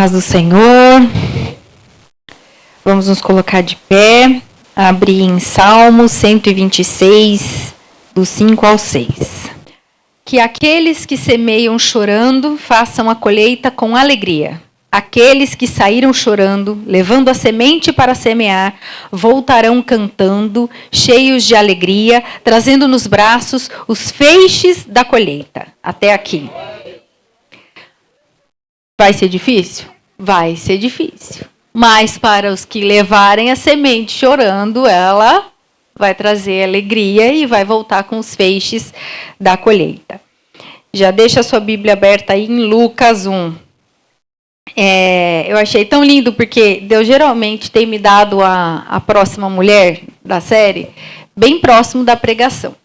paz do Senhor. Vamos nos colocar de pé, abrir em Salmo 126, do 5 ao 6. Que aqueles que semeiam chorando façam a colheita com alegria. Aqueles que saíram chorando, levando a semente para semear, voltarão cantando, cheios de alegria, trazendo nos braços os feixes da colheita. Até aqui. Vai ser difícil? Vai ser difícil. Mas para os que levarem a semente chorando, ela vai trazer alegria e vai voltar com os feixes da colheita. Já deixa a sua Bíblia aberta aí em Lucas 1. Eu achei tão lindo, porque Deus geralmente tem me dado a próxima mulher da série bem próximo da pregação.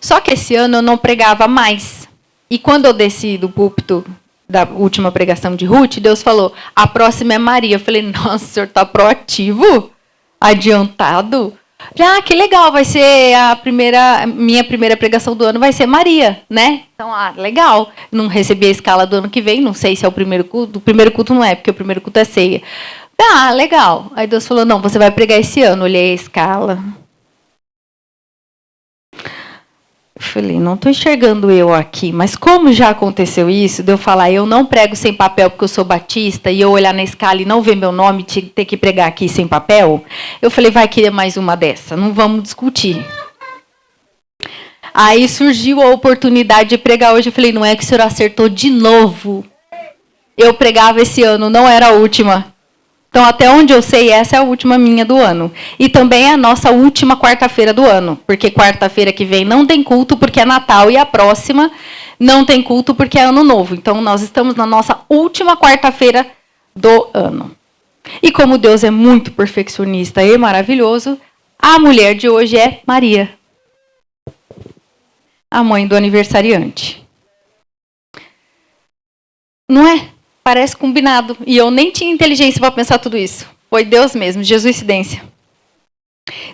Só que esse ano eu não pregava mais. E quando eu desci do púlpito da última pregação de Ruth, Deus falou, a próxima é Maria. Eu falei, nossa, o senhor está proativo? Adiantado? Que legal, vai ser minha primeira pregação do ano, vai ser Maria, né? Então, legal. Não recebi a escala do ano que vem, não sei se é o primeiro culto. O primeiro culto não é, porque o primeiro culto é ceia. Legal. Aí Deus falou, não, você vai pregar esse ano. Olhei a escala. Eu falei, não estou enxergando eu aqui, mas como já aconteceu isso, de eu falar, eu não prego sem papel porque eu sou batista, e eu olhar na escala e não ver meu nome, ter que pregar aqui sem papel, eu falei, vai querer mais uma dessa, não vamos discutir. Aí surgiu a oportunidade de pregar hoje, eu falei, não é que o senhor acertou de novo. Eu pregava esse ano, não era a última. Então, até onde eu sei, essa é a última minha do ano. E também é a nossa última quarta-feira do ano. Porque quarta-feira que vem não tem culto, porque é Natal. E a próxima não tem culto, porque é Ano Novo. Então, nós estamos na nossa última quarta-feira do ano. E como Deus é muito perfeccionista e maravilhoso, a mulher de hoje é Maria. A mãe do aniversariante. Não é? Parece combinado. E eu nem tinha inteligência para pensar tudo isso. Foi Deus mesmo, Jesuicidência.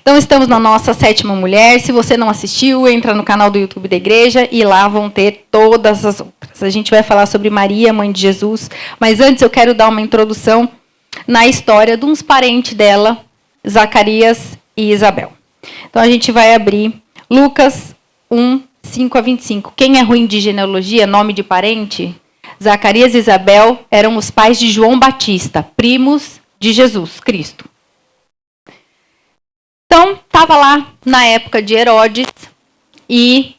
Então, estamos na nossa 7ª mulher. Se você não assistiu, entra no canal do YouTube da igreja e lá vão ter todas as outras. A gente vai falar sobre Maria, mãe de Jesus. Mas antes eu quero dar uma introdução na história de uns parentes dela, Zacarias e Isabel. Então, a gente vai abrir Lucas 1, 5 a 25. Quem é ruim de genealogia, nome de parente? Zacarias e Isabel eram os pais de João Batista, primos de Jesus Cristo. Então, estava lá na época de Herodes, e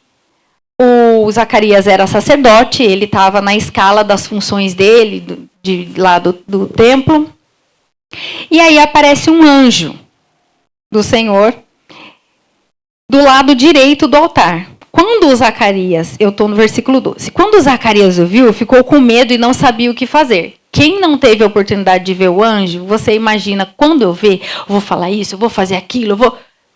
o Zacarias era sacerdote, ele estava na escala das funções dele, lá do templo. E aí aparece um anjo do Senhor do lado direito do altar. Quando o Zacarias, eu estou no versículo 12, quando o Zacarias o viu, ficou com medo e não sabia o que fazer. Quem não teve a oportunidade de ver o anjo, você imagina, quando eu ver, eu vou falar isso, eu vou fazer aquilo,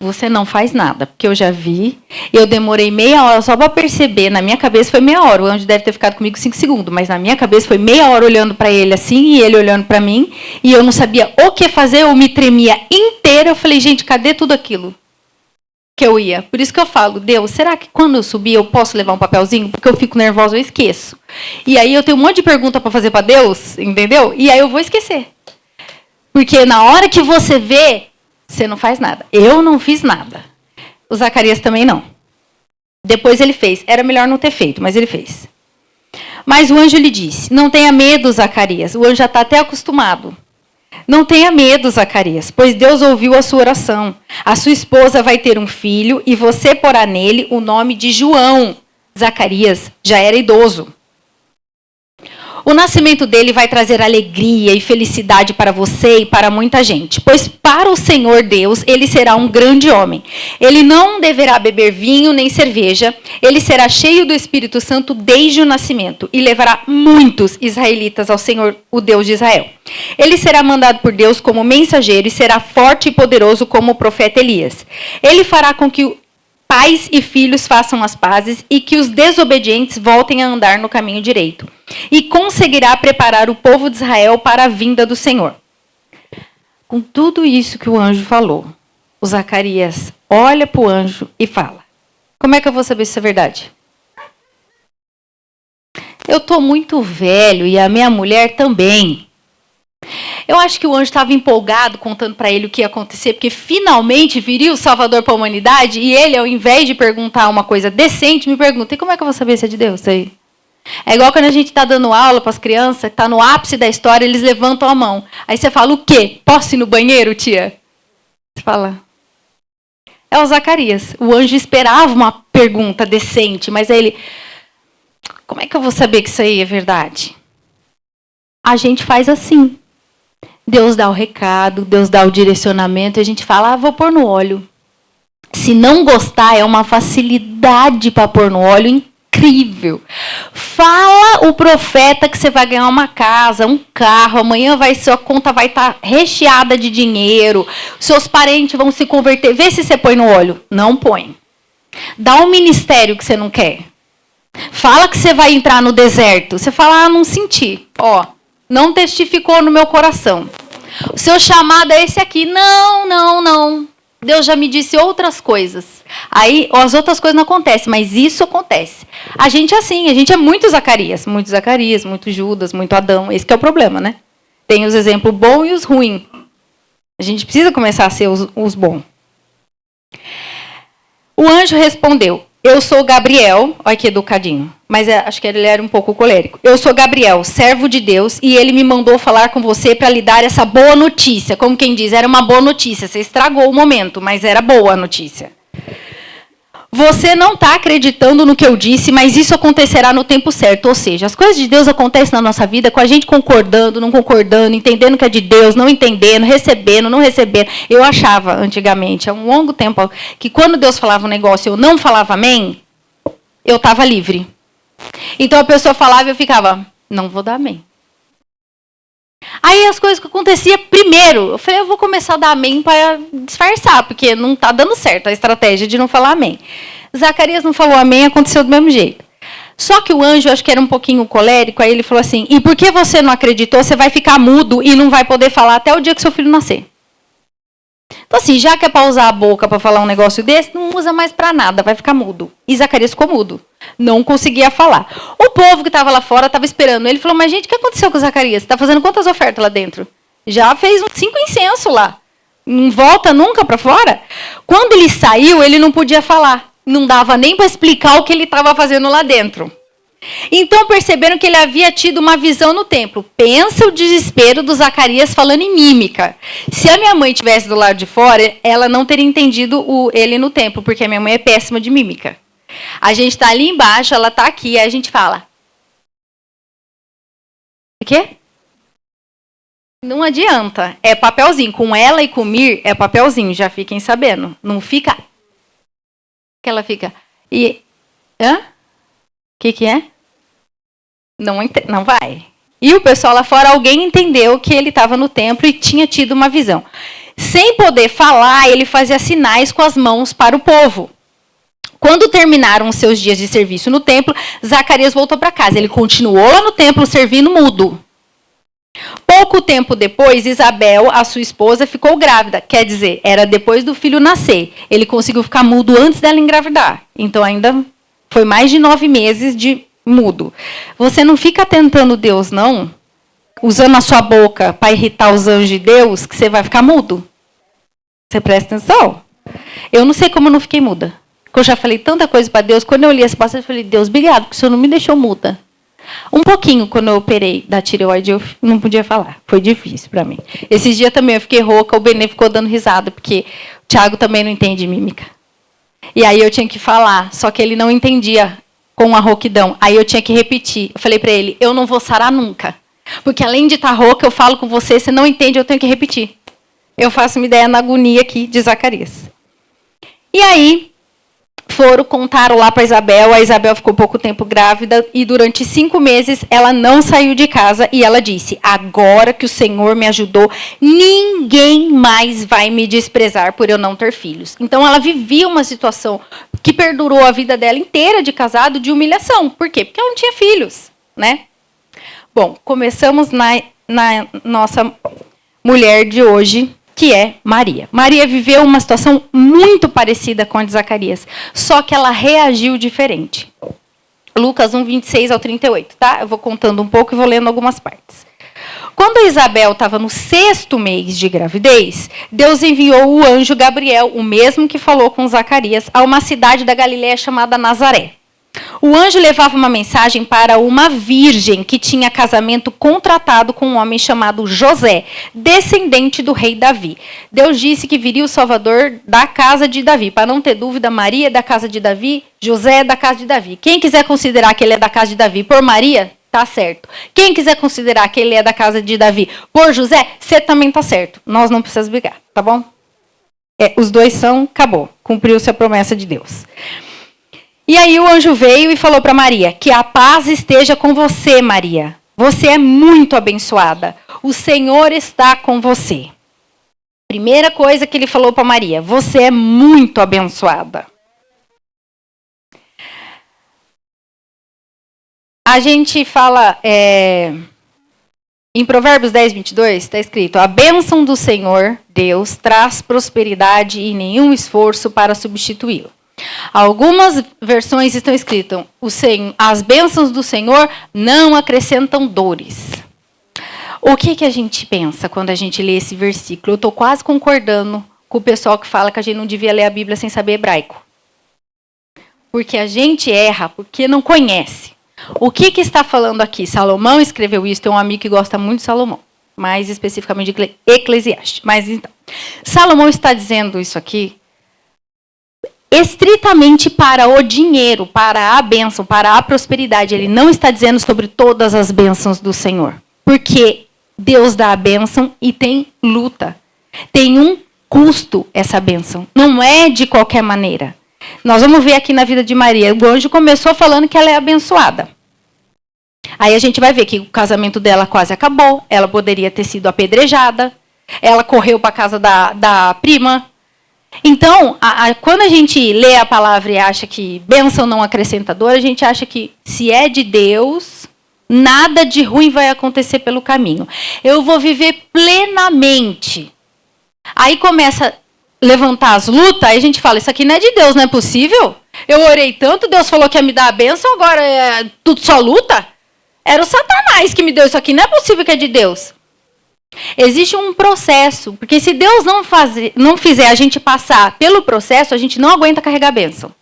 Você não faz nada, porque eu já vi, eu demorei meia hora só para perceber, na minha cabeça foi meia hora, o anjo deve ter ficado comigo 5 segundos, mas na minha cabeça foi meia hora olhando para ele assim, e ele olhando para mim, e eu não sabia o que fazer, eu me tremia inteira, eu falei, gente, cadê tudo aquilo que eu ia? Por isso que eu falo, Deus, será que quando eu subir eu posso levar um papelzinho? Porque eu fico nervosa, eu esqueço. E aí eu tenho um monte de pergunta para fazer para Deus, entendeu? E aí eu vou esquecer. Porque na hora que você vê, você não faz nada. Eu não fiz nada. O Zacarias também não. Depois ele fez. Era melhor não ter feito, mas ele fez. Mas o anjo lhe disse, não tenha medo, Zacarias. O anjo já está até acostumado. Não tenha medo, Zacarias, pois Deus ouviu a sua oração. A sua esposa vai ter um filho e você porá nele o nome de João. Zacarias já era idoso. O nascimento dele vai trazer alegria e felicidade para você e para muita gente, pois para o Senhor Deus ele será um grande homem. Ele não deverá beber vinho nem cerveja, ele será cheio do Espírito Santo desde o nascimento e levará muitos israelitas ao Senhor, o Deus de Israel. Ele será mandado por Deus como mensageiro e será forte e poderoso como o profeta Elias. Ele fará com que pais e filhos façam as pazes e que os desobedientes voltem a andar no caminho direito. E conseguirá preparar o povo de Israel para a vinda do Senhor. Com tudo isso que o anjo falou, o Zacarias olha para o anjo e fala, como é que eu vou saber se isso é verdade? Eu estou muito velho e a minha mulher também. Eu acho que o anjo estava empolgado, contando para ele o que ia acontecer, porque finalmente viria o Salvador para a humanidade, e ele, ao invés de perguntar uma coisa decente, me pergunta: e como é que eu vou saber se é de Deus isso aí? É igual quando a gente está dando aula para as crianças, está no ápice da história, eles levantam a mão. Aí você fala: o quê? Posso ir no banheiro, tia? Você fala... É o Zacarias. O anjo esperava uma pergunta decente, mas aí ele... Como é que eu vou saber que isso aí é verdade? A gente faz assim. Deus dá o recado, Deus dá o direcionamento, e a gente fala: vou pôr no óleo. Se não gostar, é uma facilidade para pôr no óleo incrível. Fala o profeta que você vai ganhar uma casa, um carro, amanhã sua conta vai estar recheada de dinheiro, seus parentes vão se converter. Vê se você põe no óleo. Não põe. Dá um ministério que você não quer. Fala que você vai entrar no deserto. Você fala: não senti. Não testificou no meu coração. O seu chamado é esse aqui. Não. Deus já me disse outras coisas. Aí as outras coisas não acontecem, mas isso acontece. A gente é assim, a gente é muito Zacarias, muito Judas, muito Adão. Esse que é o problema, né? Tem os exemplos bons e os ruins. A gente precisa começar a ser os bons. O anjo respondeu: eu sou Gabriel, olha que educadinho, mas acho que ele era um pouco colérico. Eu sou Gabriel, servo de Deus, e ele me mandou falar com você para lhe dar essa boa notícia. Como quem diz, era uma boa notícia. Você estragou o momento, mas era boa a notícia. Você não está acreditando no que eu disse, mas isso acontecerá no tempo certo. Ou seja, as coisas de Deus acontecem na nossa vida com a gente concordando, não concordando, entendendo que é de Deus, não entendendo, recebendo, não recebendo. Eu achava, antigamente, há um longo tempo, que quando Deus falava um negócio e eu não falava amém, eu estava livre. Então a pessoa falava e eu ficava: não vou dar amém. Aí as coisas que aconteciam, primeiro, eu falei: eu vou começar a dar amém para disfarçar, porque não está dando certo a estratégia de não falar amém. Zacarias não falou amém, aconteceu do mesmo jeito. Só que o anjo, acho que era um pouquinho colérico, aí ele falou assim: e por que você não acreditou? Você vai ficar mudo e não vai poder falar até o dia que seu filho nascer. Então assim, já que é para usar a boca para falar um negócio desse, não usa mais para nada, vai ficar mudo. E Zacarias ficou mudo, não conseguia falar. O povo que estava lá fora estava esperando. Ele falou: mas gente, o que aconteceu com Zacarias? Você está fazendo quantas ofertas lá dentro? Já fez uns 5 incensos lá. Não volta nunca para fora? Quando ele saiu, ele não podia falar. Não dava nem para explicar o que ele estava fazendo lá dentro. Então perceberam que ele havia tido uma visão no templo. Pensa o desespero do Zacarias falando em mímica. Se a minha mãe estivesse do lado de fora, ela não teria entendido ele no templo, porque a minha mãe é péssima de mímica. A gente está ali embaixo, ela está aqui, aí a gente fala: o quê? Não adianta, é papelzinho. Com ela e com o Mir, é papelzinho, já fiquem sabendo. Não fica... que ela fica... hã? O que é? Não vai. E o pessoal lá fora, alguém entendeu que ele estava no templo e tinha tido uma visão. Sem poder falar, ele fazia sinais com as mãos para o povo. Quando terminaram os seus dias de serviço no templo, Zacarias voltou para casa. Ele continuou lá no templo servindo mudo. Pouco tempo depois, Isabel, a sua esposa, ficou grávida. Quer dizer, era depois do filho nascer. Ele conseguiu ficar mudo antes dela engravidar. Então ainda... foi mais de 9 meses de mudo. Você não fica tentando Deus, não, usando a sua boca para irritar os anjos de Deus, que você vai ficar mudo. Você presta atenção? Eu não sei como eu não fiquei muda. Porque eu já falei tanta coisa para Deus. Quando eu li essa passagem, eu falei: Deus, obrigado, porque o Senhor não me deixou muda. Um pouquinho, quando eu operei da tireoide, eu não podia falar. Foi difícil para mim. Esses dias também eu fiquei rouca, o Benê ficou dando risada, porque o Thiago também não entende mímica. E aí eu tinha que falar, só que ele não entendia com a rouquidão. Aí eu tinha que repetir. Eu falei para ele: eu não vou sarar nunca. Porque além de estar rouca, eu falo com você, você não entende, eu tenho que repetir. Eu faço uma ideia na agonia aqui de Zacarias. E aí, contaram lá para Isabel. A Isabel ficou pouco tempo grávida e durante 5 meses ela não saiu de casa. E ela disse: agora que o Senhor me ajudou, ninguém mais vai me desprezar por eu não ter filhos. Então ela vivia uma situação que perdurou a vida dela inteira de casado, de humilhação. Por quê? Porque ela não tinha filhos, né? Bom, começamos na nossa mulher de hoje, que é Maria. Maria viveu uma situação muito parecida com a de Zacarias, só que ela reagiu diferente. Lucas 1, 26 ao 38, tá? Eu vou contando um pouco e vou lendo algumas partes. Quando Isabel estava no 6º mês de gravidez, Deus enviou o anjo Gabriel, o mesmo que falou com Zacarias, a uma cidade da Galiléia chamada Nazaré. O anjo levava uma mensagem para uma virgem que tinha casamento contratado com um homem chamado José, descendente do rei Davi. Deus disse que viria o Salvador da casa de Davi. Para não ter dúvida, Maria é da casa de Davi, José é da casa de Davi. Quem quiser considerar que ele é da casa de Davi por Maria, tá certo. Quem quiser considerar que ele é da casa de Davi por José, você também tá certo. Nós não precisamos brigar, tá bom? Os dois são, acabou. Cumpriu-se a promessa de Deus. E aí o anjo veio e falou para Maria, que a paz esteja com você, Maria. Você é muito abençoada. O Senhor está com você. Primeira coisa que ele falou para Maria, você é muito abençoada. A gente fala, em Provérbios 10, 22, está escrito, a bênção do Senhor, Deus, traz prosperidade e nenhum esforço para substituí-lo. Algumas versões estão escritas, as bênçãos do Senhor não acrescentam dores. O que a gente pensa quando a gente lê esse versículo? Eu estou quase concordando com o pessoal que fala que a gente não devia ler a Bíblia sem saber hebraico. Porque a gente erra porque não conhece. O que está falando aqui? Salomão escreveu isso, tem um amigo que gosta muito de Salomão, mais especificamente de Eclesiastes. Mas então, Salomão está dizendo isso aqui estritamente para o dinheiro, para a bênção, para a prosperidade. Ele não está dizendo sobre todas as bênçãos do Senhor. Porque Deus dá a bênção e tem luta. Tem um custo essa bênção. Não é de qualquer maneira. Nós vamos ver aqui na vida de Maria. O anjo começou falando que ela é abençoada. Aí a gente vai ver que o casamento dela quase acabou. Ela poderia ter sido apedrejada. Ela correu para a casa da prima. Então, quando a gente lê a palavra e acha que bênção não acrescenta dor, a gente acha que se é de Deus, nada de ruim vai acontecer pelo caminho. Eu vou viver plenamente. Aí começa a levantar as lutas, aí a gente fala, isso aqui não é de Deus, não é possível? Eu orei tanto, Deus falou que ia me dar a bênção, agora é tudo só luta? Era o Satanás que me deu isso aqui, não é possível que é de Deus. Existe um processo, porque se Deus não fizer a gente passar pelo processo, a gente não aguenta carregar a bênção.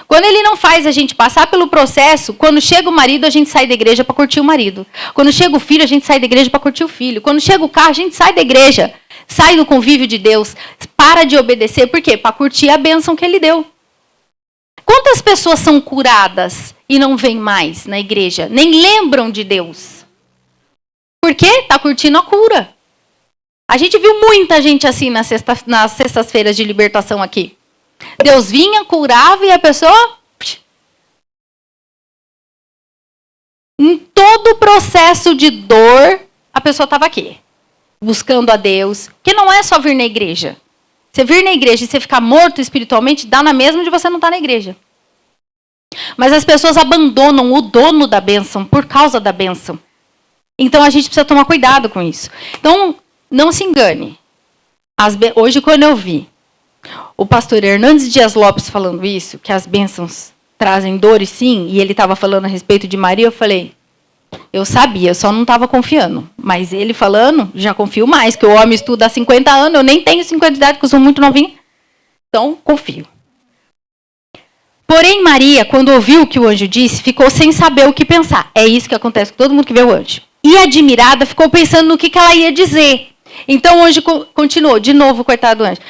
Quando ele não faz a gente passar pelo processo, quando chega o marido, a gente sai da igreja para curtir o marido. Quando chega o filho, a gente sai da igreja para curtir o filho. Quando chega o carro, a gente sai da igreja, sai do convívio de Deus, para de obedecer. Por quê? Para curtir a bênção que ele deu. Quantas pessoas são curadas e não vêm mais na igreja? Nem lembram de Deus. Por quê? Está curtindo a cura. A gente viu muita gente assim nas sextas-feiras de libertação aqui. Deus vinha, curava e a pessoa... Em todo o processo de dor, a pessoa estava aqui. Buscando a Deus. Que não é só vir na igreja. Você vir na igreja e você ficar morto espiritualmente, dá na mesma de você não estar na igreja. Mas as pessoas abandonam o dono da bênção por causa da bênção. Então a gente precisa tomar cuidado com isso. Então, não se engane. Hoje, quando eu vi o pastor Hernandes Dias Lopes falando isso, que as bênçãos trazem dores sim, e ele estava falando a respeito de Maria, eu falei, eu sabia, eu só não estava confiando. Mas ele falando, já confio mais, que o homem estuda há 50 anos, eu nem tenho 50 de idade, porque eu sou muito novinha. Então, confio. Porém, Maria, quando ouviu o que o anjo disse, ficou sem saber o que pensar. É isso que acontece com todo mundo que vê o anjo. E admirada, ficou pensando no que ela ia dizer. Então o anjo continuou, de novo, coitado do anjo.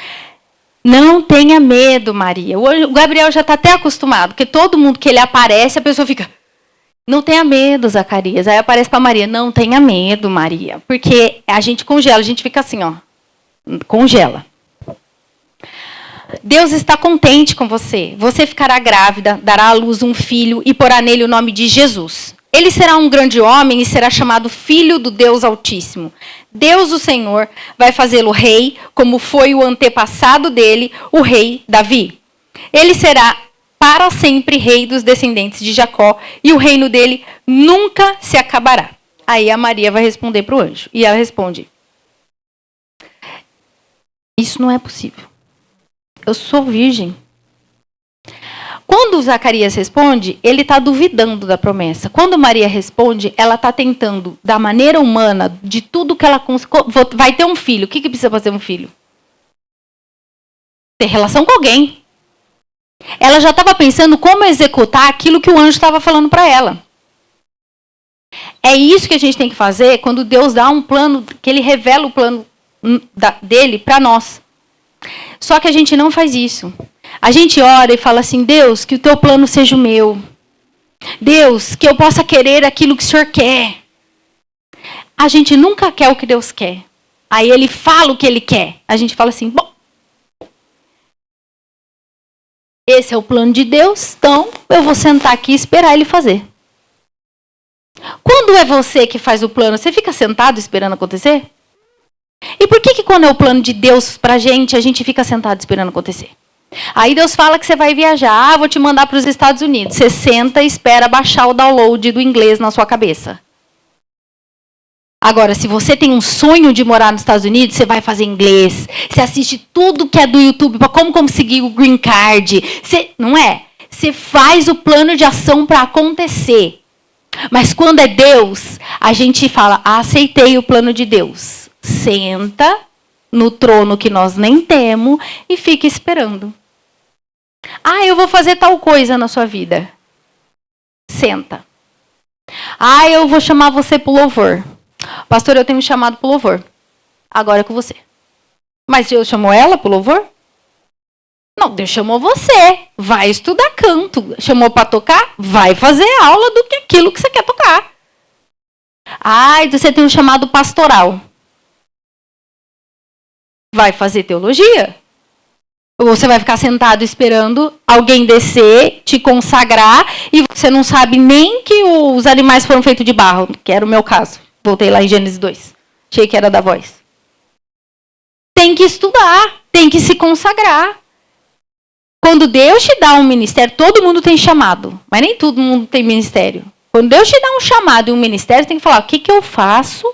Não tenha medo, Maria. O Gabriel já está até acostumado, porque todo mundo que ele aparece, a pessoa fica... Não tenha medo, Zacarias. Aí aparece para Maria, não tenha medo, Maria. Porque a gente congela, a gente fica assim, ó. Congela. Deus está contente com você. Você ficará grávida, dará à luz um filho e porá nele o nome de Jesus. Ele será um grande homem e será chamado Filho do Deus Altíssimo. Deus, o Senhor, vai fazê-lo rei, como foi o antepassado dele, o rei Davi. Ele será para sempre rei dos descendentes de Jacó, e o reino dele nunca se acabará. Aí a Maria vai responder para o anjo. E ela responde, isso não é possível. Eu sou virgem. Quando Zacarias responde, ele está duvidando da promessa. Quando Maria responde, ela está tentando, da maneira humana, de tudo que ela consegue. Vai ter um filho. O que precisa fazer um filho? Ter relação com alguém. Ela já estava pensando como executar aquilo que o anjo estava falando para ela. É isso que a gente tem que fazer quando Deus dá um plano, que ele revela o plano dele para nós. Só que a gente não faz isso. A gente ora e fala assim, Deus, que o teu plano seja o meu. Deus, que eu possa querer aquilo que o Senhor quer. A gente nunca quer o que Deus quer. Aí ele fala o que ele quer. A gente fala assim, bom, esse é o plano de Deus, então eu vou sentar aqui e esperar ele fazer. Quando é você que faz o plano, você fica sentado esperando acontecer? E por que quando é o plano de Deus pra gente, a gente fica sentado esperando acontecer? Aí Deus fala que você vai viajar, vou te mandar para os Estados Unidos. Você senta e espera baixar o download do inglês na sua cabeça. Agora, se você tem um sonho de morar nos Estados Unidos, você vai fazer inglês. Você assiste tudo que é do YouTube para como conseguir o green card. Não é? Você faz o plano de ação para acontecer. Mas quando é Deus, a gente fala, aceitei o plano de Deus. Senta no trono que nós nem temos e fica esperando. Eu vou fazer tal coisa na sua vida. Senta. Eu vou chamar você para o louvor. Pastor, eu tenho me chamado para o louvor. Agora é com você. Mas Deus chamou ela para o louvor? Não, Deus chamou você. Vai estudar canto. Chamou para tocar? Vai fazer aula do que aquilo que você quer tocar. Você tem um chamado pastoral. Vai fazer teologia? Ou você vai ficar sentado esperando alguém descer, te consagrar, e você não sabe nem que os animais foram feitos de barro, que era o meu caso. Voltei lá em Gênesis 2. Achei que era da voz. Tem que estudar, tem que se consagrar. Quando Deus te dá um ministério, todo mundo tem chamado, mas nem todo mundo tem ministério. Quando Deus te dá um chamado e um ministério, você tem que falar, o que eu faço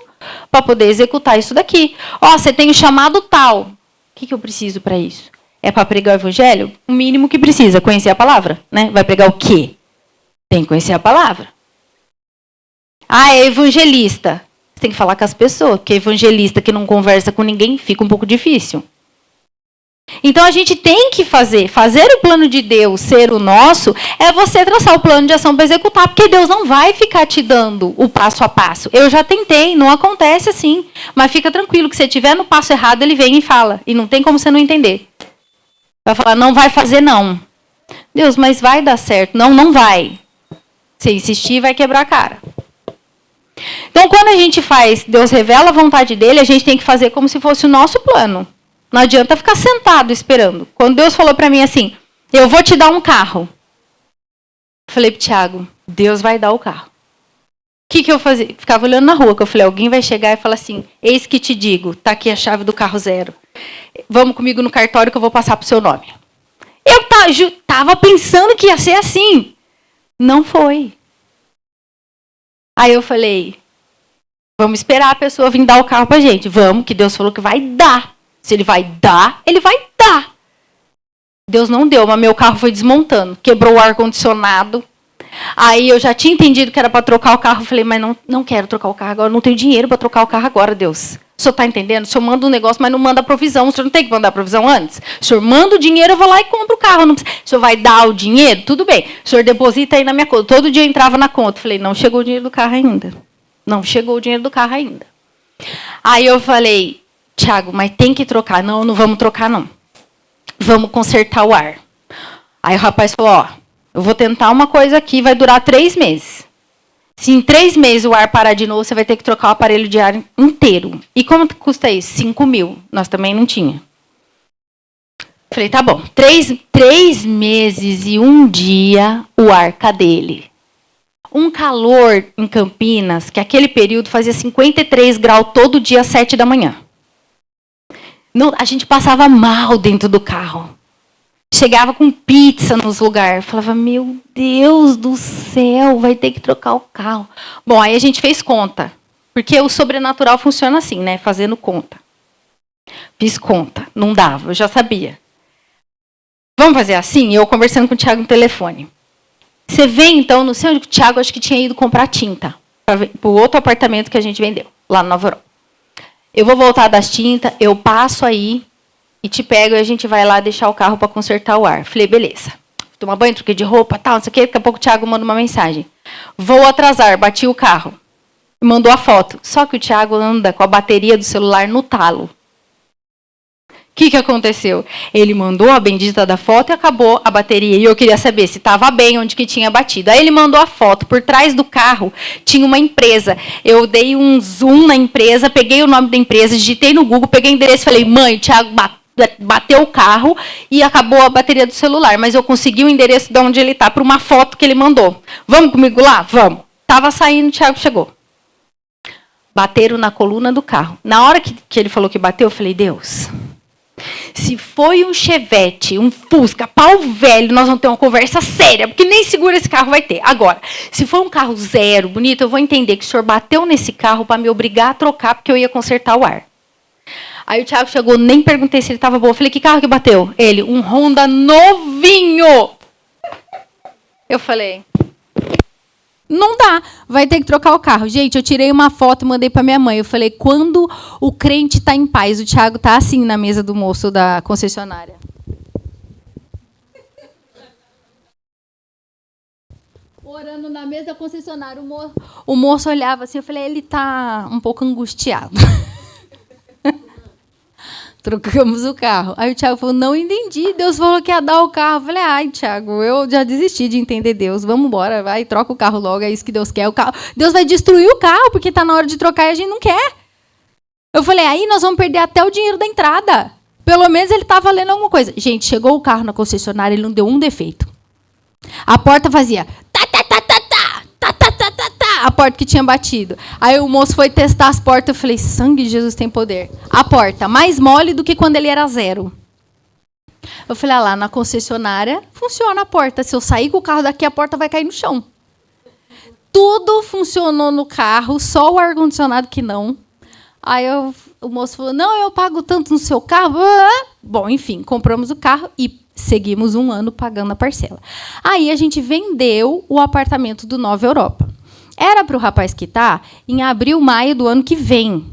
para poder executar isso daqui? Você tem um chamado tal. O que eu preciso para isso? É para pregar o evangelho? O mínimo que precisa, conhecer a palavra. Né? Vai pregar o quê? Tem que conhecer a palavra. É evangelista. Você tem que falar com as pessoas, porque evangelista que não conversa com ninguém fica um pouco difícil. Então a gente tem que fazer o plano de Deus ser o nosso, é você traçar o plano de ação para executar, porque Deus não vai ficar te dando o passo a passo. Eu já tentei, não acontece assim, mas fica tranquilo que se estiver no passo errado, ele vem e fala, e não tem como você não entender. Vai falar, não vai fazer não. Deus, mas vai dar certo. Não, não vai. Se insistir, vai quebrar a cara. Então, quando a gente faz, Deus revela a vontade dele, a gente tem que fazer como se fosse o nosso plano. Não adianta ficar sentado esperando. Quando Deus falou para mim assim, eu vou te dar um carro. Eu falei pro Tiago, Deus vai dar o carro. O que eu fazia? Ficava olhando na rua, que eu falei, alguém vai chegar e falar assim, eis que te digo, tá aqui a chave do carro zero. Vamos comigo no cartório que eu vou passar pro seu nome. Eu tava pensando que ia ser assim. Não foi. Aí eu falei, vamos esperar a pessoa vir dar o carro pra gente. Vamos, que Deus falou que vai dar. Se ele vai dar, ele vai dar. Deus não deu, mas meu carro foi desmontando. Quebrou o ar-condicionado. Aí eu já tinha entendido que era para trocar o carro. Eu falei, mas não quero trocar o carro agora. Não tenho dinheiro para trocar o carro agora, Deus. O senhor está entendendo? O senhor manda um negócio, mas não manda a provisão. O senhor não tem que mandar a provisão antes? O senhor manda o dinheiro, eu vou lá e compro o carro. Não precisa. O senhor vai dar o dinheiro? Tudo bem. O senhor deposita aí na minha conta. Todo dia eu entrava na conta. Eu falei, não chegou o dinheiro do carro ainda. Não chegou o dinheiro do carro ainda. Aí eu falei, Tiago, mas tem que trocar. Não, não vamos trocar, não. Vamos consertar o ar. Aí o rapaz falou, eu vou tentar uma coisa aqui, vai durar 3 meses. Se em 3 meses o ar parar de novo, você vai ter que trocar o aparelho de ar inteiro. E como custa isso? 5 mil. Nós também não tinha. Falei, tá bom. 3 meses e 1 dia, o ar, cadê ele? Um calor em Campinas, que aquele período fazia 53 graus todo dia às 7 da manhã. Não, a gente passava mal dentro do carro. Chegava com pizza nos lugares. Falava, meu Deus do céu, vai ter que trocar o carro. Bom, aí a gente fez conta. Porque o sobrenatural funciona assim, né? Fazendo conta. Fiz conta. Não dava, eu já sabia. Vamos fazer assim? Eu conversando com o Thiago no telefone. Você vem, então, não sei onde o Thiago acho que tinha ido comprar tinta para o outro apartamento que a gente vendeu, lá no Nova Europa. Eu vou voltar das tintas, eu passo aí e te pego e a gente vai lá deixar o carro para consertar o ar. Falei, beleza. Tomar banho, troquei de roupa, tal, não sei o quê. Daqui a pouco o Thiago manda uma mensagem. Vou atrasar, bati o carro. Mandou a foto. Só que o Thiago anda com a bateria do celular no talo. O que aconteceu? Ele mandou a bendita da foto e acabou a bateria. E eu queria saber se estava bem, onde que tinha batido. Aí ele mandou a foto. Por trás do carro tinha uma empresa. Eu dei um zoom na empresa, peguei o nome da empresa, digitei no Google, peguei o endereço e falei, mãe, o Thiago bateu o carro e acabou a bateria do celular. Mas eu consegui o endereço de onde ele está, para uma foto que ele mandou. Vamos comigo lá? Vamos. Estava saindo, o Thiago chegou. Bateram na coluna do carro. Na hora que ele falou que bateu, eu falei, Deus... Se foi um Chevette, um Fusca, pau velho, nós vamos ter uma conversa séria, porque nem seguro esse carro vai ter. Agora, se for um carro zero, bonito, eu vou entender que o senhor bateu nesse carro para me obrigar a trocar, porque eu ia consertar o ar. Aí o Thiago chegou, nem perguntei se ele estava bom. Eu falei, que carro que bateu? Ele, um Honda novinho. Eu falei... Não dá, vai ter que trocar o carro. Gente, eu tirei uma foto e mandei para minha mãe. Eu falei, quando o crente está em paz, o Thiago está assim na mesa do moço da concessionária. Orando na mesa da concessionária. O moço olhava assim, eu falei, ele está um pouco angustiado. Trocamos o carro. Aí o Thiago falou, não entendi. Deus falou que ia dar o carro. Eu falei, ai, Thiago, eu já desisti de entender Deus. Vamos embora, vai, troca o carro logo, é isso que Deus quer. O carro... Deus vai destruir o carro, porque está na hora de trocar e a gente não quer. Eu falei, aí nós vamos perder até o dinheiro da entrada. Pelo menos ele está valendo alguma coisa. Gente, chegou o carro na concessionária, ele não deu um defeito. A porta fazia... A porta que tinha batido. Aí o moço foi testar as portas. Eu falei, sangue de Jesus tem poder. A porta, mais mole do que quando ele era zero. Eu falei, lá na concessionária, funciona a porta. Se eu sair com o carro daqui, a porta vai cair no chão. Tudo funcionou no carro, só o ar-condicionado que não. Aí o moço falou, não, eu pago tanto no seu carro. Bom, enfim, compramos o carro e seguimos 1 ano pagando a parcela. Aí a gente vendeu o apartamento do Nova Europa. Era para o rapaz quitar em abril, maio do ano que vem.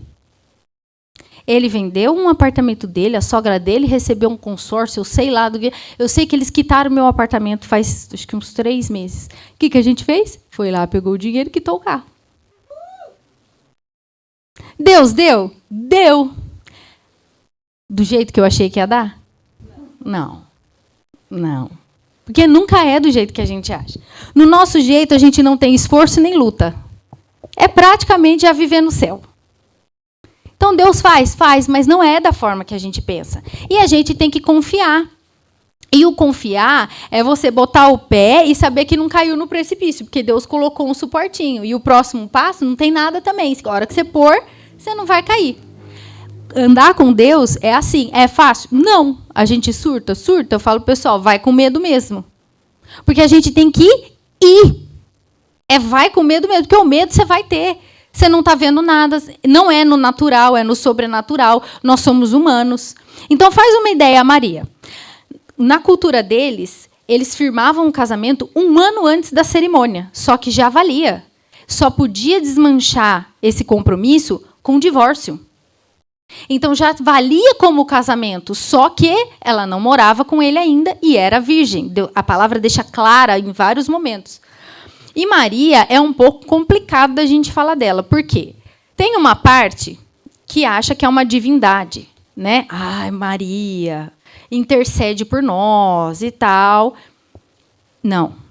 Ele vendeu um apartamento dele, a sogra dele recebeu um consórcio, eu sei lá do que. Eu sei que eles quitaram meu apartamento faz acho que uns 3 meses. O que a gente fez? Foi lá, pegou o dinheiro e quitou o carro. Deus deu? Deu. Do jeito que eu achei que ia dar? Não. Não. Porque nunca é do jeito que a gente acha. No nosso jeito, a gente não tem esforço nem luta. É praticamente já viver no céu. Então, Deus faz, mas não é da forma que a gente pensa. E a gente tem que confiar. E o confiar é você botar o pé e saber que não caiu no precipício, porque Deus colocou um suportinho. E o próximo passo não tem nada também. A hora que você pôr, você não vai cair. Andar com Deus é assim, é fácil? Não. A gente surta, eu falo, pessoal, vai com medo mesmo. Porque a gente tem que ir. Vai com medo mesmo, porque o medo você vai ter. Você não está vendo nada, não é no natural, é no sobrenatural. Nós somos humanos. Então, faz uma ideia, Maria. Na cultura deles, eles firmavam um casamento 1 ano antes da cerimônia, só que já valia. Só podia desmanchar esse compromisso com divórcio. Então, já valia como casamento, só que ela não morava com ele ainda e era virgem. A palavra deixa clara em vários momentos. E Maria é um pouco complicado da gente falar dela. Por quê? Tem uma parte que acha que é uma divindade, né? Ai, Maria intercede por nós e tal. Não.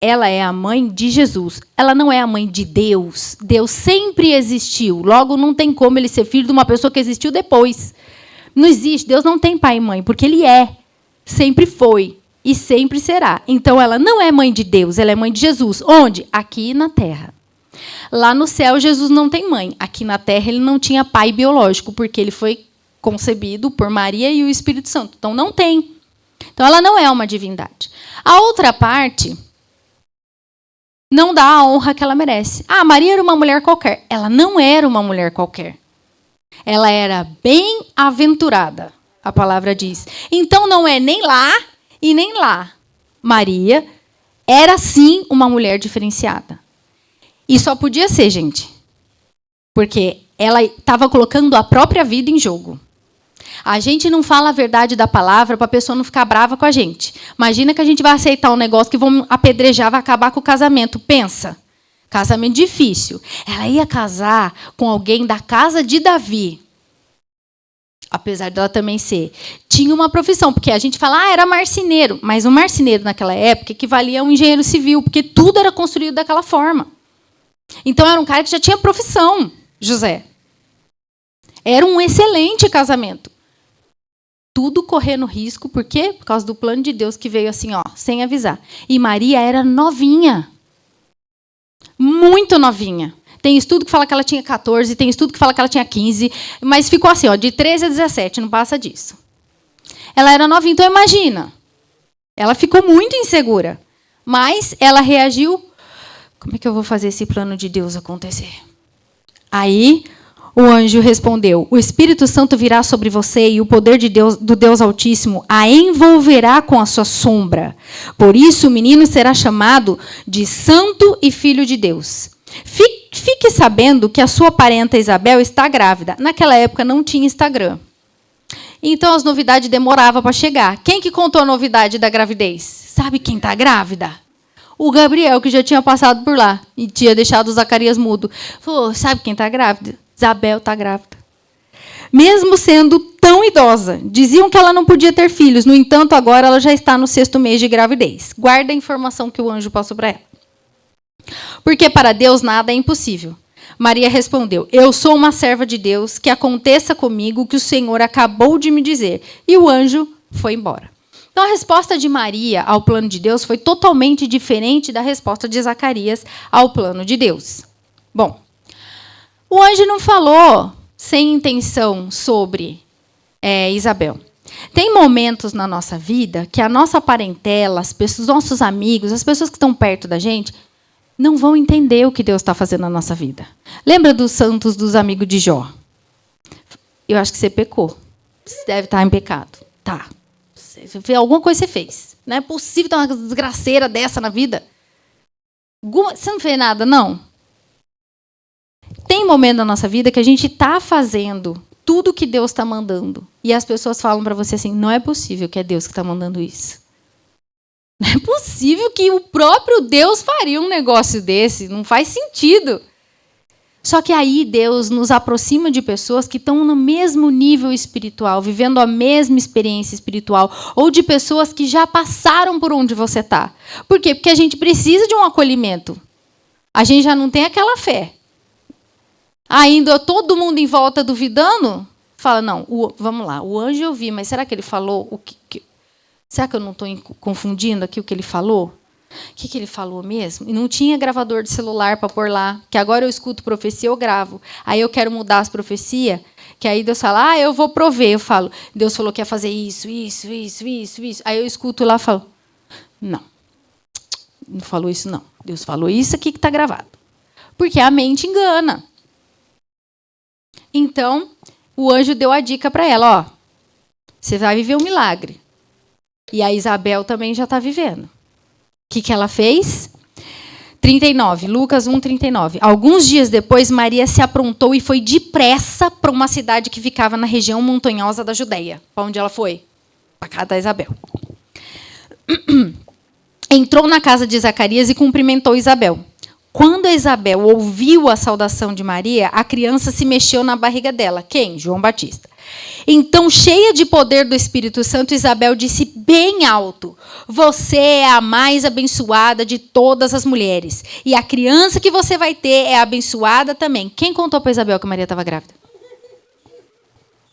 Ela é a mãe de Jesus. Ela não é a mãe de Deus. Deus sempre existiu. Logo, não tem como ele ser filho de uma pessoa que existiu depois. Não existe. Deus não tem pai e mãe, porque ele é. Sempre foi. E sempre será. Então, ela não é mãe de Deus. Ela é mãe de Jesus. Onde? Aqui na Terra. Lá no céu, Jesus não tem mãe. Aqui na Terra, ele não tinha pai biológico, porque ele foi concebido por Maria e o Espírito Santo. Então, não tem. Então, ela não é uma divindade. A outra parte... não dá a honra que ela merece. Ah, Maria era uma mulher qualquer. Ela não era uma mulher qualquer. Ela era bem-aventurada. a palavra diz. Então, não é nem lá e nem lá. Maria era, sim, uma mulher diferenciada. E só podia ser, gente, porque ela estava colocando a própria vida em jogo. A gente não fala a verdade da palavra para a pessoa não ficar brava com a gente. Imagina que a gente vai aceitar um negócio que vão apedrejar, vai acabar com o casamento. Pensa. Casamento difícil. Ela ia casar com alguém da casa de Davi. Apesar dela também ser. Tinha uma profissão, porque a gente fala, era marceneiro. Mas um marceneiro naquela época equivalia a um engenheiro civil, porque tudo era construído daquela forma. Então era um cara que já tinha profissão, José. Era um excelente casamento. Tudo correndo risco, por quê? Por causa do plano de Deus que veio assim, sem avisar. E Maria era novinha. Muito novinha. Tem estudo que fala que ela tinha 14, tem estudo que fala que ela tinha 15, mas ficou assim, de 13 a 17, não passa disso. Ela era novinha, então imagina. Ela ficou muito insegura, mas ela reagiu. Como é que eu vou fazer esse plano de Deus acontecer? Aí o anjo respondeu: o Espírito Santo virá sobre você e o poder de Deus, do Deus Altíssimo a envolverá com a sua sombra. Por isso o menino será chamado de Santo e Filho de Deus. Fique sabendo que a sua parenta Isabel está grávida. Naquela época não tinha Instagram. Então as novidades demoravam para chegar. Quem que contou a novidade da gravidez? Sabe quem está grávida? O Gabriel, que já tinha passado por lá e tinha deixado o Zacarias mudo. Falou, sabe quem está grávida? Isabel está grávida. Mesmo sendo tão idosa, diziam que ela não podia ter filhos. No entanto, agora ela já está no 6º mês de gravidez. Guarda a informação que o anjo passou para ela. Porque para Deus nada é impossível. Maria respondeu, eu sou uma serva de Deus, que aconteça comigo o que o Senhor acabou de me dizer. E o anjo foi embora. Então, a resposta de Maria ao plano de Deus foi totalmente diferente da resposta de Zacarias ao plano de Deus. Bom, o anjo não falou sem intenção sobre Isabel. Tem momentos na nossa vida que a nossa parentela, os nossos amigos, as pessoas que estão perto da gente, não vão entender o que Deus está fazendo na nossa vida. Lembra dos santos, dos amigos de Jó? Eu acho que você pecou. Você deve estar em pecado. Tá. Alguma coisa você fez. Não é possível ter uma desgraceira dessa na vida. Você não fez nada, não? Tem momento na nossa vida que a gente está fazendo tudo o que Deus está mandando. E as pessoas falam para você assim, não é possível que é Deus que está mandando isso. Não é possível que o próprio Deus faria um negócio desse. Não faz sentido. Só que aí Deus nos aproxima de pessoas que estão no mesmo nível espiritual, vivendo a mesma experiência espiritual, ou de pessoas que já passaram por onde você está. Por quê? Porque a gente precisa de um acolhimento. A gente já não tem aquela fé. Ainda todo mundo em volta duvidando, fala, não, vamos lá, o anjo eu vi, mas será que ele falou o que será que eu não estou confundindo aqui o que ele falou? O que ele falou mesmo? E não tinha gravador de celular para pôr lá, que agora eu escuto profecia, eu gravo. Aí eu quero mudar as profecias, que aí Deus fala, eu vou prover. Eu falo, Deus falou que ia fazer isso. Aí eu escuto lá e falo, não falou isso não. Deus falou isso aqui que está gravado. Porque a mente engana. Então, o anjo deu a dica para ela, você vai viver um milagre. E a Isabel também já está vivendo. O que ela fez? 39, Lucas 1:39. Alguns dias depois, Maria se aprontou e foi depressa para uma cidade que ficava na região montanhosa da Judeia. Para onde ela foi? Para a casa da Isabel. Entrou na casa de Zacarias e cumprimentou Isabel. Quando Isabel ouviu a saudação de Maria, a criança se mexeu na barriga dela. Quem? João Batista. Então, cheia de poder do Espírito Santo, Isabel disse bem alto, você é a mais abençoada de todas as mulheres. E a criança que você vai ter é abençoada também. Quem contou para Isabel que Maria estava grávida?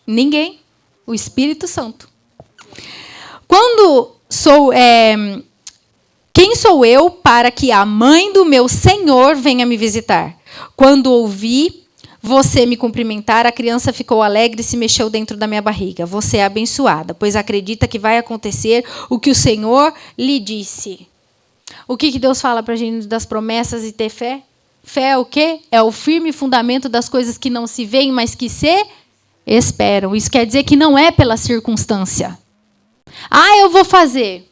Ninguém. O Espírito Santo. Quem sou eu para que a mãe do meu Senhor venha me visitar? Quando ouvi você me cumprimentar, a criança ficou alegre e se mexeu dentro da minha barriga. Você é abençoada, pois acredita que vai acontecer o que o Senhor lhe disse. O que Deus fala para a gente das promessas e ter fé? Fé é o quê? É o firme fundamento das coisas que não se veem, mas que se Esperam. Isso quer dizer que não é pela circunstância. Ah, eu vou fazer.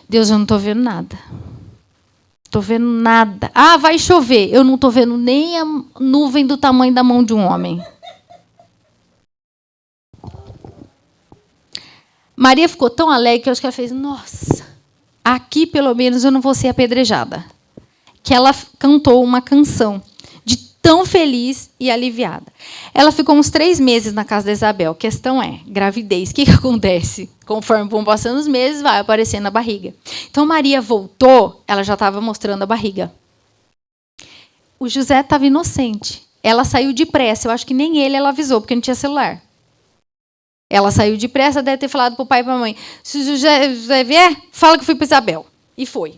Deus, eu não estou vendo nada. Estou vendo nada. Ah, vai chover. Eu não estou vendo nem a nuvem do tamanho da mão de um homem. Maria ficou tão alegre que eu acho que ela fez, nossa, aqui pelo menos eu não vou ser apedrejada. Que ela cantou uma canção de tão feliz e aliviada. Ela ficou uns 3 meses na casa de Isabel. A questão é, gravidez, o que acontece? Conforme vão passando os meses, vai aparecendo a barriga. Então, Maria voltou, ela já estava mostrando a barriga. O José estava inocente. Ela saiu depressa. Eu acho que nem ela avisou, porque não tinha celular. Ela saiu depressa, deve ter falado para o pai e para a mãe. Se o José vier, fala que eu fui para Isabel. E foi.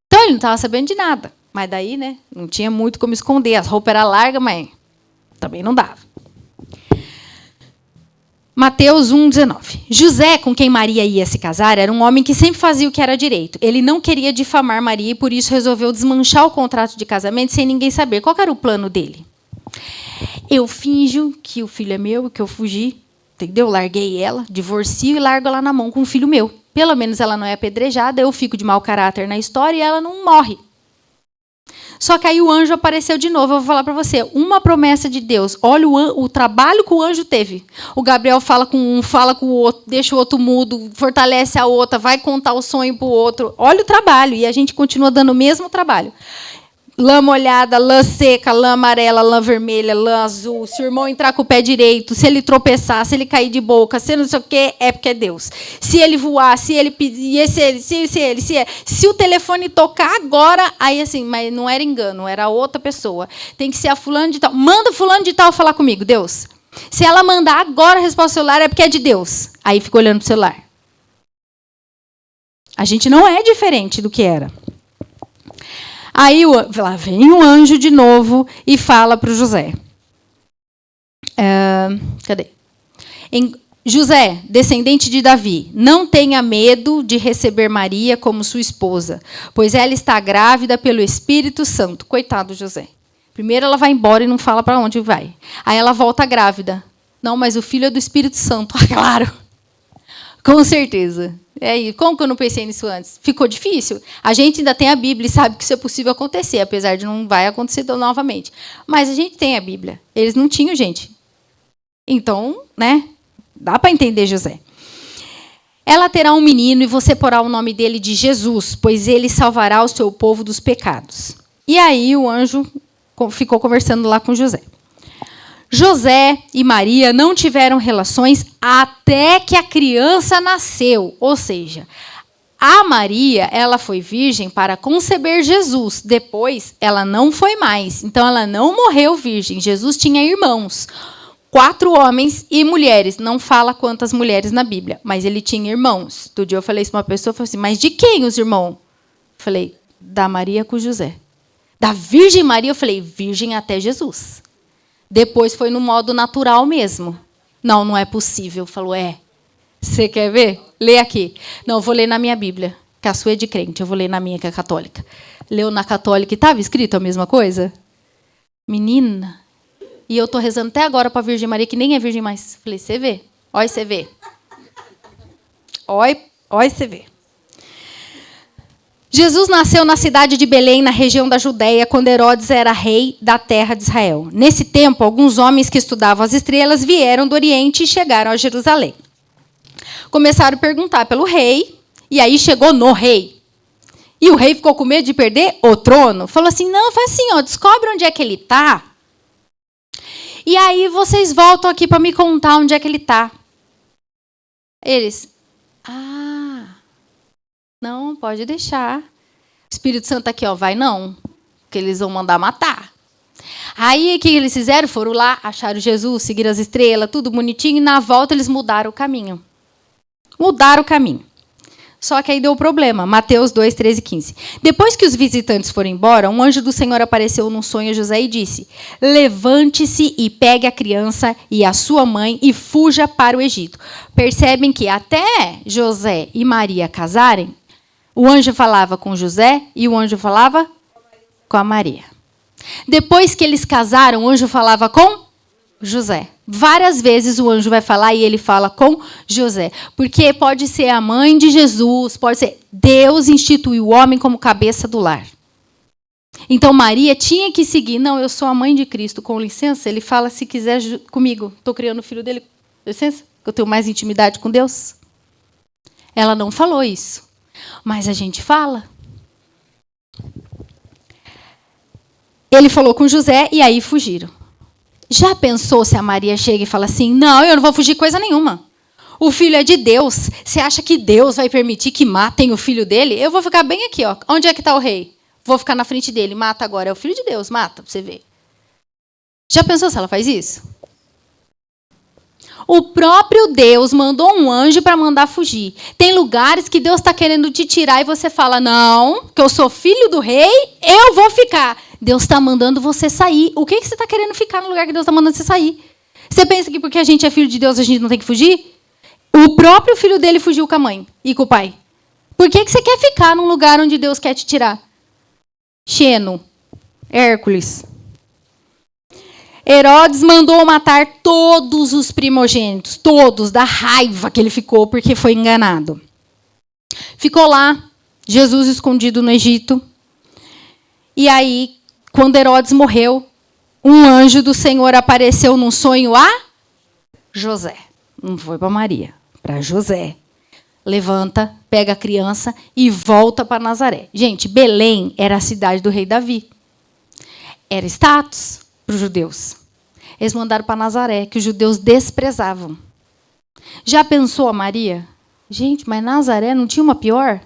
Então, ele não estava sabendo de nada. Mas daí, né, não tinha muito como esconder. As roupas eram largas, mas também não dava. Mateus 1,19. José, com quem Maria ia se casar, era um homem que sempre fazia o que era direito. Ele não queria difamar Maria e, por isso, resolveu desmanchar o contrato de casamento sem ninguém saber. Qual era o plano dele? Eu finjo que o filho é meu, que eu fugi, entendeu? Larguei ela, divorcio e largo ela na mão com o filho meu. Pelo menos ela não é apedrejada, eu fico de mau caráter na história e ela não morre. Só que aí o anjo apareceu de novo. Eu vou falar para você, uma promessa de Deus. Olha o trabalho que o anjo teve. O Gabriel fala com um, fala com o outro, deixa o outro mudo, fortalece a outra, vai contar o sonho para o outro. Olha o trabalho. E a gente continua dando o mesmo trabalho. Lã molhada, lã seca, lã amarela, lã vermelha, lã azul. Se o irmão entrar com o pé direito, se ele tropeçar, se ele cair de boca, se não sei o quê, é porque é Deus. Se ele voar, se ele pedir, se o telefone tocar agora, aí assim, mas não era engano, era outra pessoa. Tem que ser a fulano de tal. Manda fulano de tal falar comigo, Deus. Se ela mandar agora a resposta do celular, é porque é de Deus. Aí fica olhando para o celular. A gente não é diferente do que era. Aí lá vem o anjo de novo e fala para o José. Cadê? José, descendente de Davi, não tenha medo de receber Maria como sua esposa, pois ela está grávida pelo Espírito Santo. Coitado do José. Primeiro ela vai embora e não fala para onde vai. Aí ela volta grávida. Não, mas o filho é do Espírito Santo. Ah, claro. Com certeza. Como que eu não pensei nisso antes? Ficou difícil. A gente ainda tem a Bíblia e sabe que isso é possível acontecer, apesar de não vai acontecer novamente. Mas a gente tem a Bíblia. Eles não tinham, gente. Então, né? Dá para entender José. Ela terá um menino e você porá o nome dele de Jesus, pois ele salvará o seu povo dos pecados. E aí o anjo ficou conversando lá com José. José e Maria não tiveram relações até que a criança nasceu. Ou seja, a Maria, ela foi virgem para conceber Jesus. Depois, ela não foi mais. Então, ela não morreu virgem. Jesus tinha irmãos. 4 homens e mulheres. Não fala quantas mulheres na Bíblia, mas ele tinha irmãos. Outro dia eu falei isso para uma pessoa, falei assim, mas de quem os irmãos? Eu falei, da Maria com José. Da Virgem Maria, eu falei, virgem até Jesus. Depois foi no modo natural mesmo. Não, não é possível. Falou, Você quer ver? Lê aqui. Não, eu vou ler na minha Bíblia, que a sua é de crente. Eu vou ler na minha, que é católica. Leu na católica e estava escrito a mesma coisa? Menina. E eu estou rezando até agora para a Virgem Maria, que nem é virgem mais. Falei, você vê? Olha, você vê. Olha, você vê. Jesus nasceu na cidade de Belém, na região da Judéia, quando Herodes era rei da terra de Israel. Nesse tempo, alguns homens que estudavam as estrelas vieram do Oriente e chegaram a Jerusalém. Começaram a perguntar pelo rei, e aí chegou no rei. E o rei ficou com medo de perder o trono. Falou assim, não, faz assim, descobre onde é que ele está. E aí vocês voltam aqui para me contar onde é que ele está. Eles, não, pode deixar. O Espírito Santo aqui, vai não, porque eles vão mandar matar. Aí, o que eles fizeram? Foram lá, acharam Jesus, seguiram as estrelas, tudo bonitinho, e na volta eles mudaram o caminho. Mudaram o caminho. Só que aí deu problema. Mateus 2, 13 e 15. Depois que os visitantes foram embora, um anjo do Senhor apareceu num sonho a José e disse, levante-se e pegue a criança e a sua mãe e fuja para o Egito. Percebem que até José e Maria casarem, o anjo falava com José e o anjo falava com a Maria. Depois que eles casaram, o anjo falava com José. Várias vezes o anjo vai falar e ele fala com José. Porque pode ser a mãe de Jesus, pode ser. Deus instituiu o homem como cabeça do lar. Então Maria tinha que seguir. Não, eu sou a mãe de Cristo, com licença. Ele fala, se quiser, comigo. Estou criando o filho dele. Com licença, que eu tenho mais intimidade com Deus. Ela não falou isso. Mas a gente fala. Ele falou com José e aí fugiram. Já pensou se a Maria chega e fala assim, não, eu não vou fugir coisa nenhuma. O filho é de Deus. Você acha que Deus vai permitir que matem o filho dele? Eu vou ficar bem aqui, ó. Onde é que está o rei? Vou ficar na frente dele. Mata agora. É o filho de Deus. Mata, pra você ver. Já pensou se ela faz isso? O próprio Deus mandou um anjo para mandar fugir. Tem lugares que Deus está querendo te tirar e você fala, não, que eu sou filho do rei, eu vou ficar. Deus está mandando você sair. O que você está querendo ficar no lugar que Deus está mandando você sair? Você pensa que porque a gente é filho de Deus, a gente não tem que fugir? O próprio filho dele fugiu com a mãe e com o pai. Por que você quer ficar num lugar onde Deus quer te tirar? Xeno, Hércules. Herodes mandou matar todos os primogênitos, todos, da raiva que ele ficou porque foi enganado. Ficou lá, Jesus escondido no Egito. E aí, quando Herodes morreu, um anjo do Senhor apareceu num sonho a José. Não foi para Maria, para José. Levanta, pega a criança e volta para Nazaré. Gente, Belém era a cidade do rei Davi. Era status para os judeus. Eles mandaram para Nazaré, que os judeus desprezavam. Já pensou a Maria? Gente, mas Nazaré não tinha uma pior?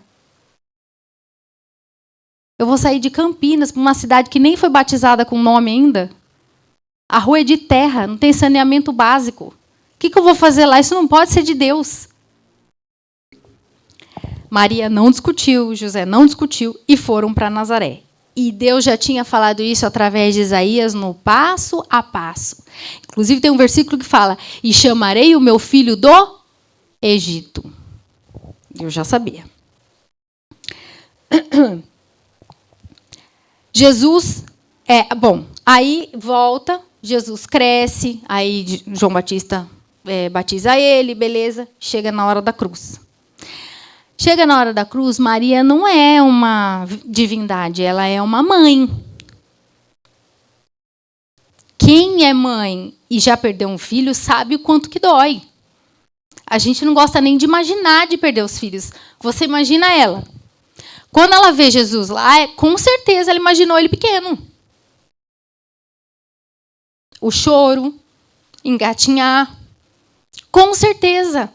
Eu vou sair de Campinas para uma cidade que nem foi batizada com nome ainda. A rua é de terra, não tem saneamento básico. O que eu vou fazer lá? Isso não pode ser de Deus. Maria não discutiu, José não discutiu e foram para Nazaré. E Deus já tinha falado isso através de Isaías no passo a passo. Inclusive tem um versículo que fala, e chamarei o meu filho do Egito. Eu já sabia. Jesus, aí volta, Jesus cresce, aí João Batista batiza ele, beleza, chega na hora da cruz. Chega na hora da cruz, Maria não é uma divindade, ela é uma mãe. Quem é mãe e já perdeu um filho sabe o quanto que dói. A gente não gosta nem de imaginar de perder os filhos. Você imagina ela. Quando ela vê Jesus lá, com certeza ela imaginou ele pequeno. O choro, engatinhar, com certeza.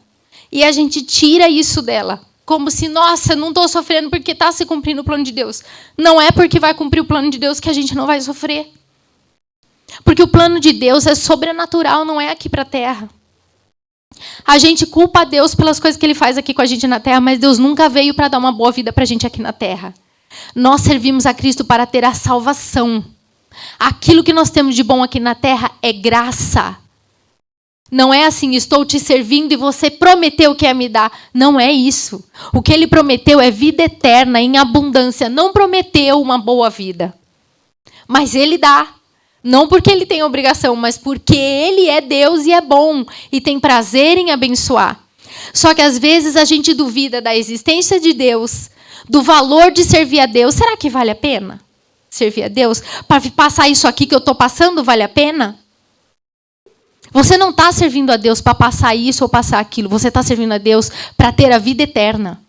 E a gente tira isso dela. Como se, nossa, não estou sofrendo porque está se cumprindo o plano de Deus. Não é porque vai cumprir o plano de Deus que a gente não vai sofrer. Porque o plano de Deus é sobrenatural, não é aqui para a terra. A gente culpa a Deus pelas coisas que Ele faz aqui com a gente na terra, mas Deus nunca veio para dar uma boa vida para a gente aqui na terra. Nós servimos a Cristo para ter a salvação. Aquilo que nós temos de bom aqui na terra é graça. Não é assim, estou te servindo e você prometeu que ia me dar. Não é isso. O que Ele prometeu é vida eterna, em abundância. Não prometeu uma boa vida. Mas Ele dá. Não porque Ele tem obrigação, mas porque Ele é Deus e é bom. E tem prazer em abençoar. Só que às vezes a gente duvida da existência de Deus, do valor de servir a Deus. Será que vale a pena servir a Deus? Para passar isso aqui que eu estou passando, vale a pena? Você não está servindo a Deus para passar isso ou passar aquilo. Você está servindo a Deus para ter a vida eterna.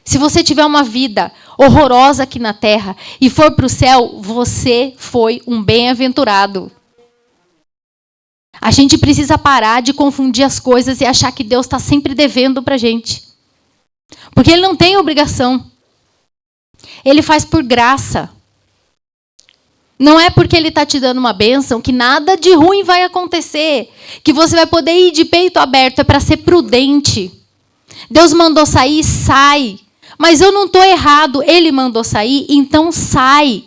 Se você tiver uma vida horrorosa aqui na terra e for para o céu, você foi um bem-aventurado. A gente precisa parar de confundir as coisas e achar que Deus está sempre devendo para a gente. Porque Ele não tem obrigação. Ele faz por graça. Não é porque Ele está te dando uma bênção que nada de ruim vai acontecer. Que você vai poder ir de peito aberto. É para ser prudente. Deus mandou sair, sai. Mas eu não estou errado. Ele mandou sair, então sai.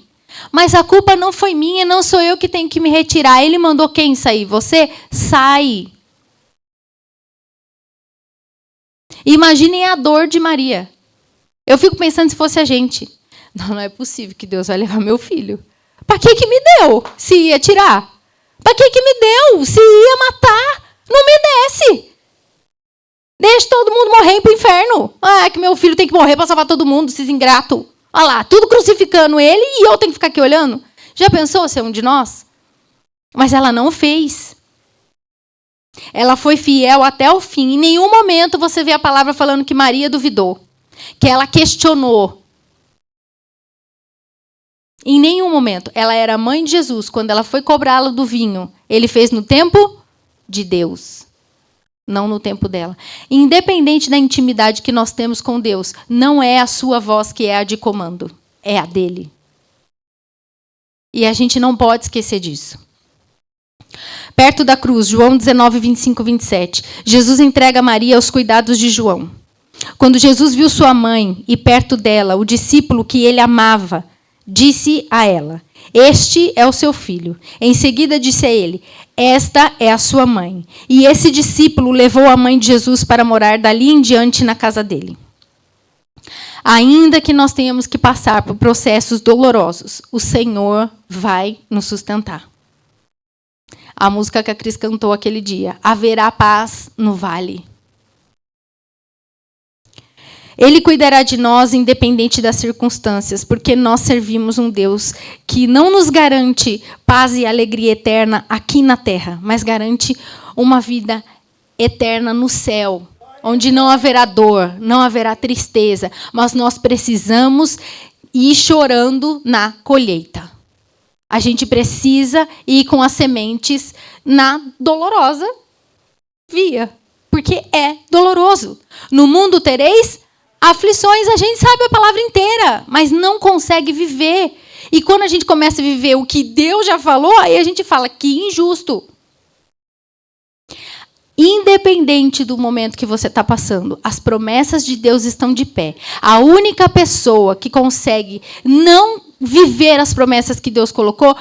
Mas a culpa não foi minha, não sou eu que tenho que me retirar. Ele mandou quem sair? Você? Sai. Imaginem a dor de Maria. Eu fico pensando se fosse a gente. Não é possível que Deus vai levar meu filho. Para que me deu? Se ia tirar? Para que me deu? Se ia matar, não me desse. Deixa todo mundo morrer e ir pro inferno. Ah, que meu filho tem que morrer para salvar todo mundo, esses ingratos. Olha lá, tudo crucificando ele e eu tenho que ficar aqui olhando. Já pensou ser um de nós? Mas ela não fez. Ela foi fiel até o fim. Em nenhum momento você vê a palavra falando que Maria duvidou, que ela questionou. Em nenhum momento. Ela era a mãe de Jesus. Quando ela foi cobrá-lo do vinho, ele fez no tempo de Deus, não no tempo dela. Independente da intimidade que nós temos com Deus, não é a sua voz que é a de comando, é a dele. E a gente não pode esquecer disso. Perto da cruz, João 19, 25, 27. Jesus entrega Maria aos cuidados de João. Quando Jesus viu sua mãe e perto dela o discípulo que ele amava, disse a ela: este é o seu filho. Em seguida disse a ele: esta é a sua mãe. E esse discípulo levou a mãe de Jesus para morar dali em diante na casa dele. Ainda que nós tenhamos que passar por processos dolorosos, o Senhor vai nos sustentar. A música que a Cris cantou aquele dia: haverá paz no vale. Ele cuidará de nós independente das circunstâncias, porque nós servimos um Deus que não nos garante paz e alegria eterna aqui na terra, mas garante uma vida eterna no céu, onde não haverá dor, não haverá tristeza, mas nós precisamos ir chorando na colheita. A gente precisa ir com as sementes na dolorosa via, porque é doloroso. No mundo tereis aflições, a gente sabe a palavra inteira, mas não consegue viver. E quando a gente começa a viver o que Deus já falou, aí a gente fala: que injusto. Independente do momento que você está passando, as promessas de Deus estão de pé. A única pessoa que consegue não viver as promessas que Deus colocou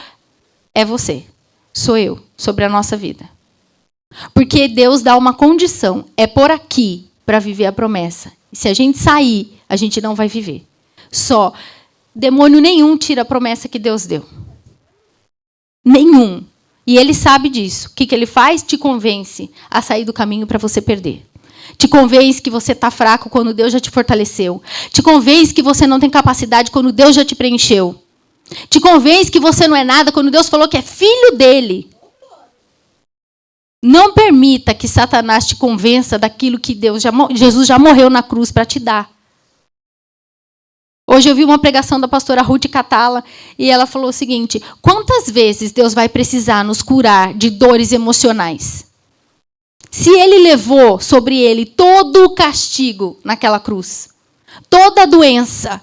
é você, sou eu, sobre a nossa vida. Porque Deus dá uma condição: é por aqui para viver a promessa. Se a gente sair, a gente não vai viver. Só demônio nenhum tira a promessa que Deus deu. Nenhum. E ele sabe disso. O que ele faz? Te convence a sair do caminho para você perder. Te convence que você está fraco quando Deus já te fortaleceu. Te convence que você não tem capacidade quando Deus já te preencheu. Te convence que você não é nada quando Deus falou que é filho dele. Não permita que Satanás te convença daquilo que Jesus já morreu na cruz para te dar. Hoje eu vi uma pregação da pastora Ruth Catala e ela falou o seguinte: quantas vezes Deus vai precisar nos curar de dores emocionais? Se ele levou sobre ele todo o castigo naquela cruz, toda a doença,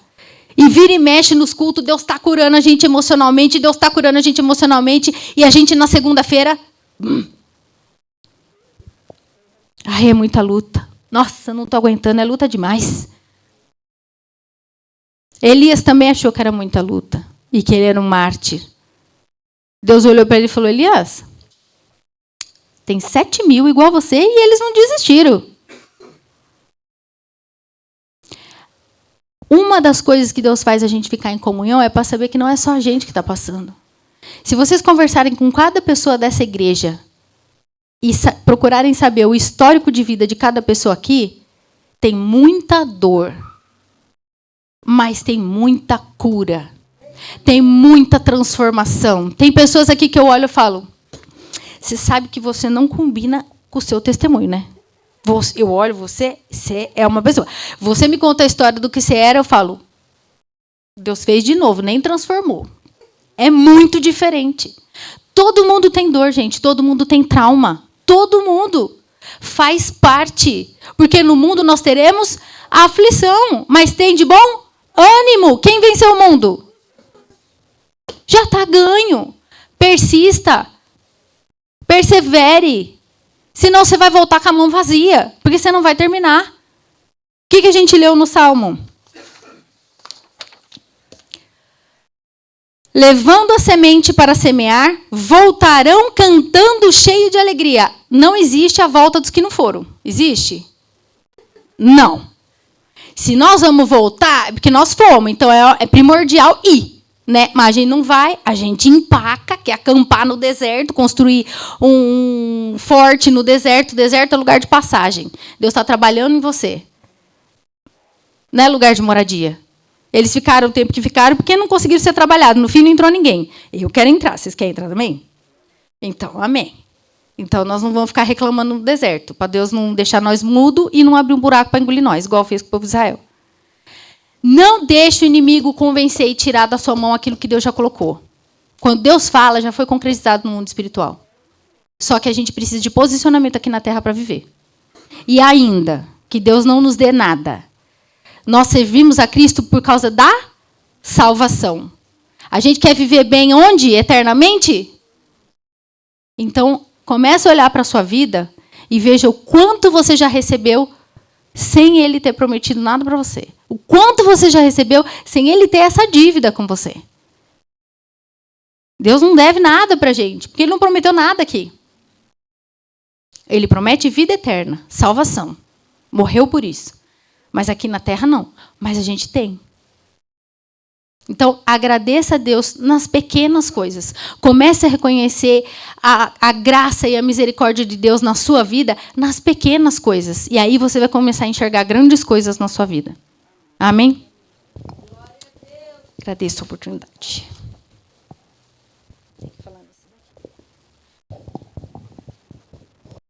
e vira e mexe nos cultos, Deus está curando a gente emocionalmente, Deus está curando a gente emocionalmente, e a gente na segunda-feira... Ai, é muita luta. Nossa, não estou aguentando, é luta demais. Elias também achou que era muita luta e que ele era um mártir. Deus olhou para ele e falou: Elias, tem 7.000 igual você e eles não desistiram. Uma das coisas que Deus faz a gente ficar em comunhão é para saber que não é só a gente que está passando. Se vocês conversarem com cada pessoa dessa igreja e procurarem saber o histórico de vida de cada pessoa aqui, tem muita dor, mas tem muita cura, tem muita transformação. Tem pessoas aqui que eu olho e falo: você sabe que você não combina com o seu testemunho, né? Eu olho, você é uma pessoa. Você me conta a história do que você era, eu falo: Deus fez de novo, nem transformou. É muito diferente. Todo mundo tem dor, gente. Todo mundo tem trauma. Todo mundo. Faz parte. Porque no mundo nós teremos a aflição. Mas tem de bom ânimo. Quem venceu o mundo? Já está ganho. Persista. Persevere. Senão você vai voltar com a mão vazia. Porque você não vai terminar. O que a gente leu no Salmo? Levando a semente para semear, voltarão cantando cheio de alegria. Não existe a volta dos que não foram. Existe? Não. Se nós vamos voltar, é porque nós fomos, então é primordial ir, né? Mas a gente não vai, a gente empaca, que é acampar no deserto, construir um forte no deserto. O deserto é lugar de passagem. Deus está trabalhando em você. Não é lugar de moradia. Eles ficaram o tempo que ficaram porque não conseguiram ser trabalhados. No fim, não entrou ninguém. Eu quero entrar. Vocês querem entrar também? Então, amém. Então, nós não vamos ficar reclamando no deserto, para Deus não deixar nós mudo e não abrir um buraco para engolir nós, igual fez com o povo de Israel. Não deixe o inimigo convencer e tirar da sua mão aquilo que Deus já colocou. Quando Deus fala, já foi concretizado no mundo espiritual. Só que a gente precisa de posicionamento aqui na terra para viver. E ainda, que Deus não nos dê nada. Nós servimos a Cristo por causa da salvação. A gente quer viver bem onde? Eternamente? Então, comece a olhar para a sua vida e veja o quanto você já recebeu sem Ele ter prometido nada para você. O quanto você já recebeu sem Ele ter essa dívida com você. Deus não deve nada para a gente, porque Ele não prometeu nada aqui. Ele promete vida eterna, salvação. Morreu por isso. Mas aqui na terra não. Mas a gente tem. Então, agradeça a Deus nas pequenas coisas. Comece a reconhecer a graça e a misericórdia de Deus na sua vida nas pequenas coisas. E aí você vai começar a enxergar grandes coisas na sua vida. Amém? Agradeço a oportunidade. Tem que falar assim.